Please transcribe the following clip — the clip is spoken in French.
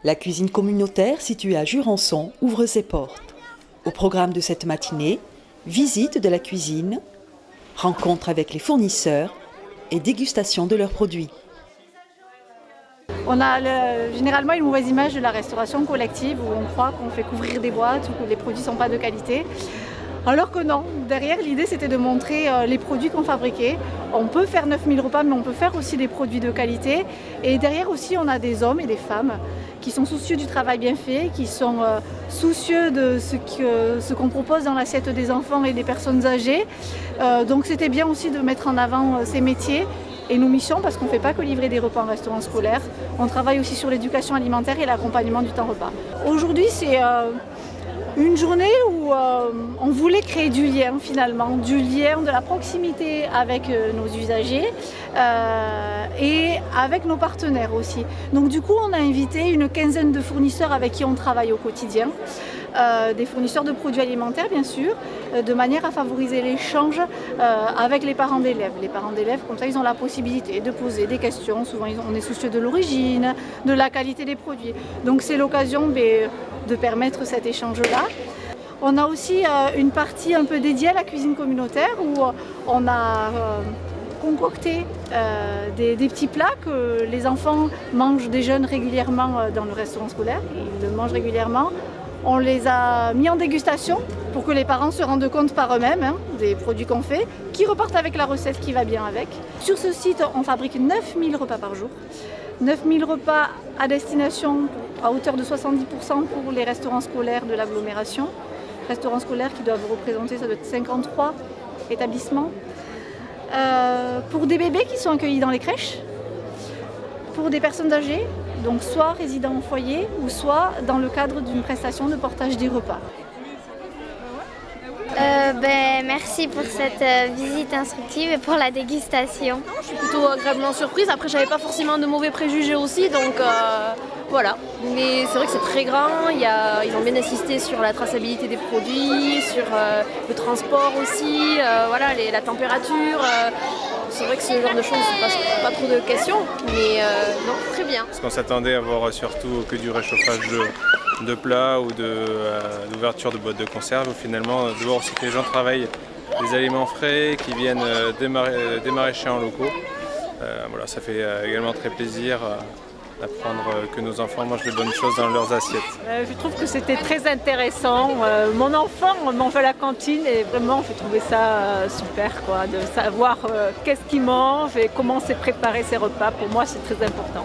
La cuisine communautaire située à Jurançon ouvre ses portes. Au programme de cette matinée, visite de la cuisine, rencontre avec les fournisseurs et dégustation de leurs produits. On a généralement une mauvaise image de la restauration collective où on croit qu'on fait couvrir des boîtes ou que les produits ne sont pas de qualité. Alors que non, derrière l'idée c'était de montrer les produits qu'on fabriquait. On peut faire 9000 repas mais on peut faire aussi des produits de qualité. Et derrière aussi on a des hommes et des femmes qui sont soucieux du travail bien fait, qui sont soucieux de ce qu'on propose dans l'assiette des enfants et des personnes âgées. Donc c'était bien aussi de mettre en avant ces métiers et nos missions parce qu'on ne fait pas que livrer des repas en restaurant scolaire. On travaille aussi sur l'éducation alimentaire et l'accompagnement du temps repas. Aujourd'hui c'est une journée où on voulait créer du lien finalement, du lien, de la proximité avec nos usagers et avec nos partenaires aussi. Donc du coup on a invité une quinzaine de fournisseurs avec qui on travaille au quotidien, des fournisseurs de produits alimentaires bien sûr, de manière à favoriser l'échange avec les parents d'élèves. Les parents d'élèves comme ça ils ont la possibilité de poser des questions, souvent on est soucieux de l'origine, de la qualité des produits. Donc c'est l'occasion de permettre cet échange-là. On a aussi une partie un peu dédiée à la cuisine communautaire où on a concocté des petits plats que les enfants mangent, déjeunent régulièrement dans le restaurant scolaire. Ils le mangent régulièrement. On les a mis en dégustation pour que les parents se rendent compte par eux-mêmes des produits qu'on fait, qui repartent avec la recette qui va bien avec. Sur ce site, on fabrique 9000 repas par jour. 9000 repas à destination à hauteur de 70% pour les restaurants scolaires de l'agglomération. Restaurants scolaires qui doivent représenter, ça doit être 53 établissements. Pour des bébés qui sont accueillis dans les crèches, pour des personnes âgées, donc soit résidant au foyer ou soit dans le cadre d'une prestation de portage des repas. Merci pour cette visite instructive et pour la dégustation. Je suis plutôt agréablement surprise. Après, j'avais pas forcément de mauvais préjugés aussi, donc voilà. Mais c'est vrai que c'est très grand. Ils ont bien insisté sur la traçabilité des produits, sur le transport aussi, voilà, la température. C'est vrai que ce genre de choses ne passe pas trop de questions, mais non, très bien. Parce qu'on s'attendait à voir surtout que du réchauffage de plats ou d'ouverture de boîtes de conserve, ou finalement de voir aussi que les gens travaillent des aliments frais qui viennent des maraîchers en locaux. Voilà, ça fait également très plaisir d'apprendre que nos enfants mangent de bonnes choses dans leurs assiettes. Je trouve que c'était très intéressant. Mon enfant mange à la cantine et vraiment j'ai trouvé ça super quoi, de savoir qu'est-ce qu'il mange et comment c'est préparé ses repas. Pour moi c'est très important.